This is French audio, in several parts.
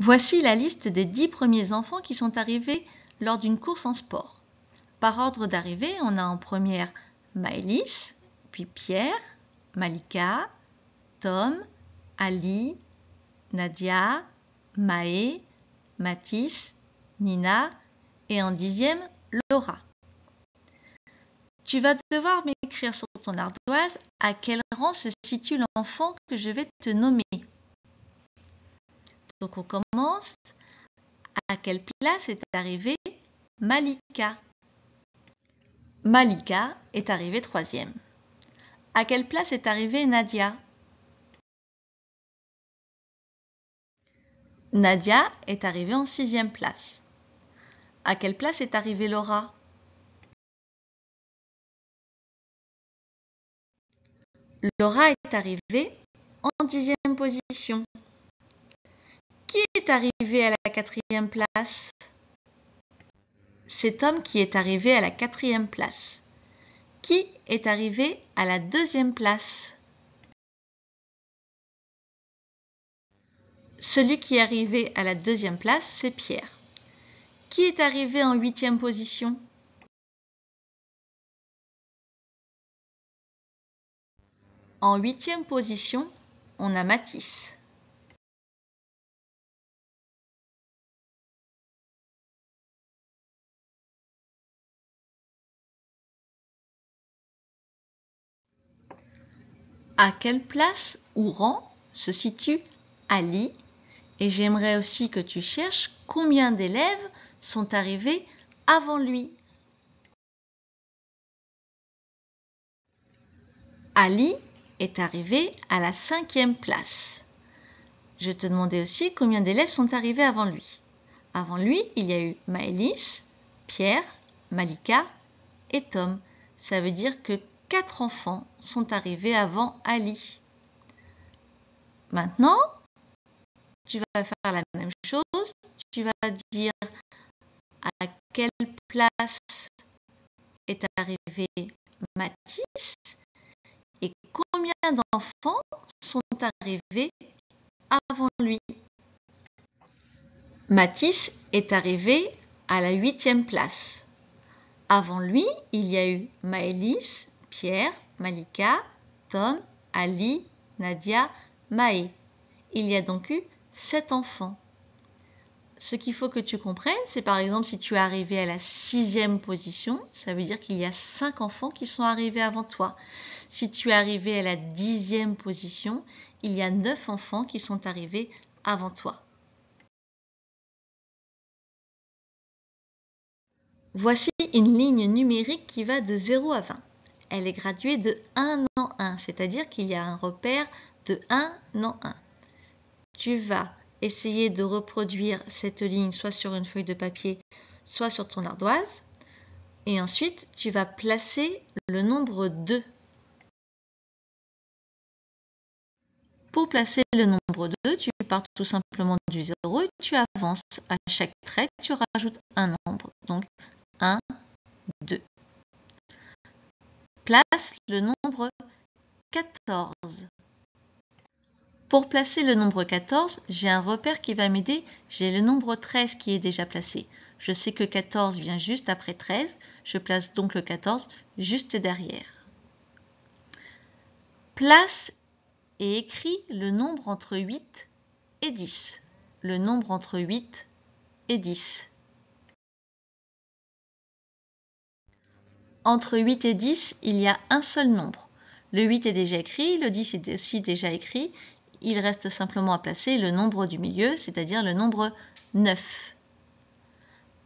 Voici la liste des 10 premiers enfants qui sont arrivés lors d'une course en sport. Par ordre d'arrivée, on a en première Maëlys, puis Pierre, Malika, Tom, Ali, Nadia, Maë, Mathis, Nina et en 10e, Laura. Tu vas devoir m'écrire sur ton ardoise à quel rang se situe l'enfant que je vais te nommer. Donc on commence. À quelle place est arrivée Malika? Malika est arrivée 3e. À quelle place est arrivée Nadia? Nadia est arrivée en 6e place. À quelle place est arrivée Laura? Laura est arrivée en 10e position. Qui est arrivé à la 4e place? C'est Tom qui est arrivé à la 4e place. Qui est arrivé à la 2e place? Celui qui est arrivé à la 2e place, c'est Pierre. Qui est arrivé en 8e position? En 8e position, on a Mathis. À quelle place ou rang se situe Ali? Et j'aimerais aussi que tu cherches combien d'élèves sont arrivés avant lui. Ali est arrivé à la 5e place. Je te demandais aussi combien d'élèves sont arrivés avant lui. Avant lui, il y a eu Maëlys, Pierre, Malika et Tom. Ça veut dire que 4 enfants sont arrivés avant Ali. Maintenant, tu vas faire la même chose. Tu vas dire à quelle place est arrivé Mathis et combien d'enfants sont arrivés avant lui. Mathis est arrivé à la 8e place. Avant lui, il y a eu Maëlys, Pierre, Malika, Tom, Ali, Nadia, Maë. Il y a donc eu 7 enfants. Ce qu'il faut que tu comprennes, c'est par exemple si tu es arrivé à la 6e position, ça veut dire qu'il y a 5 enfants qui sont arrivés avant toi. Si tu es arrivé à la 10e position, il y a 9 enfants qui sont arrivés avant toi. Voici une ligne numérique qui va de 0 à 20. Elle est graduée de 1 en 1, c'est-à-dire qu'il y a un repère de 1 en 1. Tu vas essayer de reproduire cette ligne soit sur une feuille de papier, soit sur ton ardoise. Et ensuite, tu vas placer le nombre 2. Pour placer le nombre 2, tu pars tout simplement du 0 et tu avances. À chaque trait, tu rajoutes un nombre. Donc 1, 2. Place le nombre 14. Pour placer le nombre 14, j'ai un repère qui va m'aider. J'ai le nombre 13 qui est déjà placé. Je sais que 14 vient juste après 13. Je place donc le 14 juste derrière. Place et écris le nombre entre 8 et 10. Le nombre entre 8 et 10. Entre 8 et 10, il y a un seul nombre. Le 8 est déjà écrit, le 10 est aussi déjà écrit. Il reste simplement à placer le nombre du milieu, c'est-à-dire le nombre 9.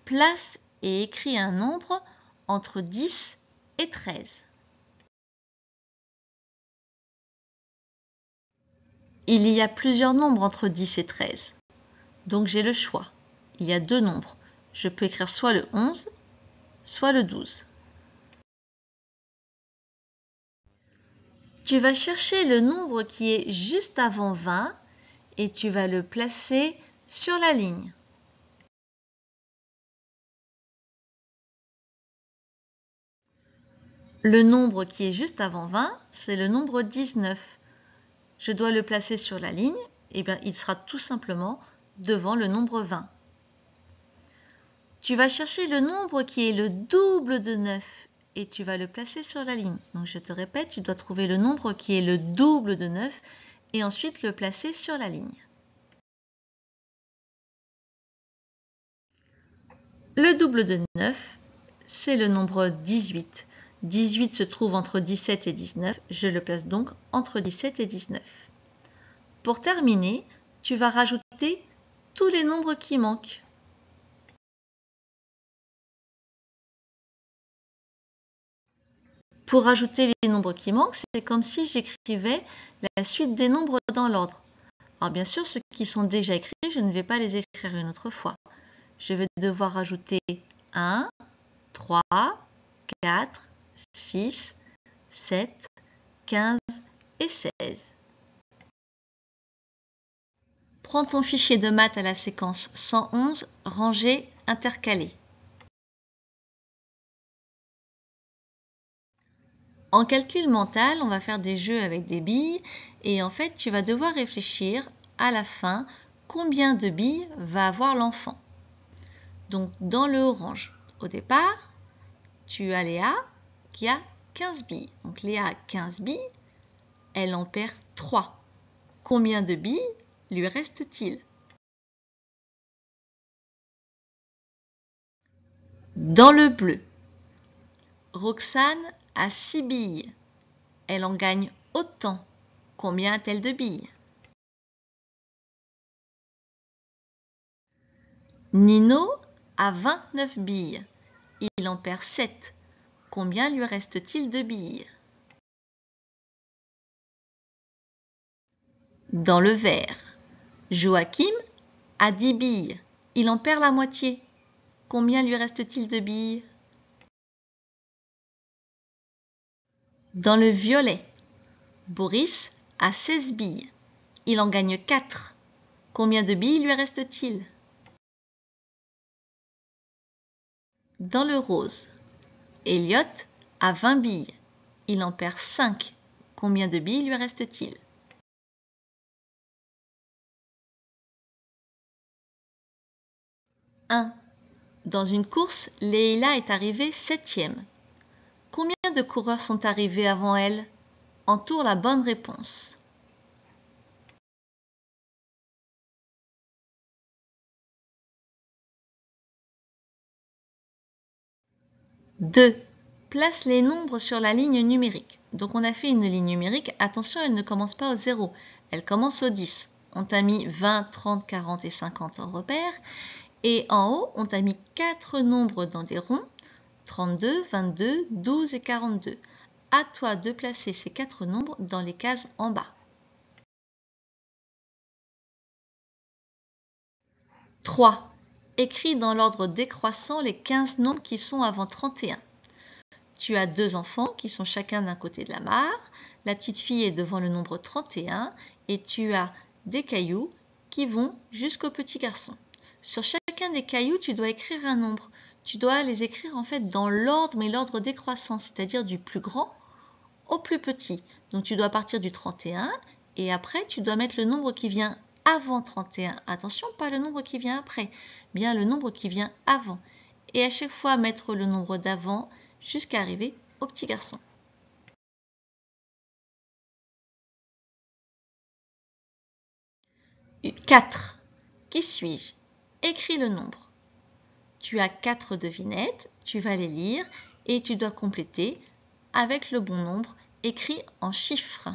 Place et écris un nombre entre 10 et 13. Il y a plusieurs nombres entre 10 et 13. Donc j'ai le choix. Il y a 2 nombres. Je peux écrire soit le 11, soit le 12. Tu vas chercher le nombre qui est juste avant 20 et tu vas le placer sur la ligne. Le nombre qui est juste avant 20, c'est le nombre 19. Je dois le placer sur la ligne, et bien il sera tout simplement devant le nombre 20. Tu vas chercher le nombre qui est le double de 9 et tu vas le placer sur la ligne. Donc je te répète, tu dois trouver le nombre qui est le double de 9 et ensuite le placer sur la ligne. Le double de 9, c'est le nombre 18. 18 se trouve entre 17 et 19, je le place donc entre 17 et 19. Pour terminer, tu vas rajouter tous les nombres qui manquent. Pour rajouter les nombres qui manquent, c'est comme si j'écrivais la suite des nombres dans l'ordre. Alors bien sûr, ceux qui sont déjà écrits, je ne vais pas les écrire une autre fois. Je vais devoir rajouter 1, 3, 4, 6, 7, 15 et 16. Prends ton fichier de maths à la séquence 111, rangée, intercalée. En calcul mental, on va faire des jeux avec des billes et en fait, tu vas devoir réfléchir à la fin combien de billes va avoir l'enfant. Donc, dans le orange, au départ, tu as Léa qui a 15 billes. Donc, Léa a 15 billes, elle en perd 3. Combien de billes lui reste-t-il? Dans le bleu, Roxane a 6 billes. Elle en gagne autant. Combien a-t-elle de billes? Nino a 29 billes. Il en perd 7. Combien lui reste-t-il de billes? Dans le vert, Joachim a 10 billes. Il en perd la moitié. Combien lui reste-t-il de billes? Dans le violet, Boris a 16 billes. Il en gagne 4. Combien de billes lui reste-t-il? Dans le rose, Elliot a 20 billes. Il en perd 5. Combien de billes lui reste-t-il? Dans une course, Leïla est arrivée 7e. Combien de coureurs sont arrivés avant elle? Entoure la bonne réponse. 2. Place les nombres sur la ligne numérique. Donc on a fait une ligne numérique. Attention, elle ne commence pas au 0. Elle commence au 10. On t'a mis 20, 30, 40 et 50 en repère. Et en haut, on t'a mis 4 nombres dans des ronds. 32, 22, 12 et 42. À toi de placer ces 4 nombres dans les cases en bas. 3. Écris dans l'ordre décroissant les 15 nombres qui sont avant 31. Tu as 2 enfants qui sont chacun d'un côté de la mare. La petite fille est devant le nombre 31 et tu as des cailloux qui vont jusqu'au petit garçon. Sur chacun des cailloux, tu dois écrire un nombre. Tu dois les écrire en fait dans l'ordre, mais l'ordre décroissant, c'est-à-dire du plus grand au plus petit. Donc tu dois partir du 31 et après tu dois mettre le nombre qui vient avant 31. Attention, pas le nombre qui vient après, bien le nombre qui vient avant. Et à chaque fois mettre le nombre d'avant jusqu'à arriver au petit garçon. 4. Qui suis-je? Écris le nombre. Tu as 4 devinettes, tu vas les lire et tu dois compléter avec le bon nombre écrit en chiffres.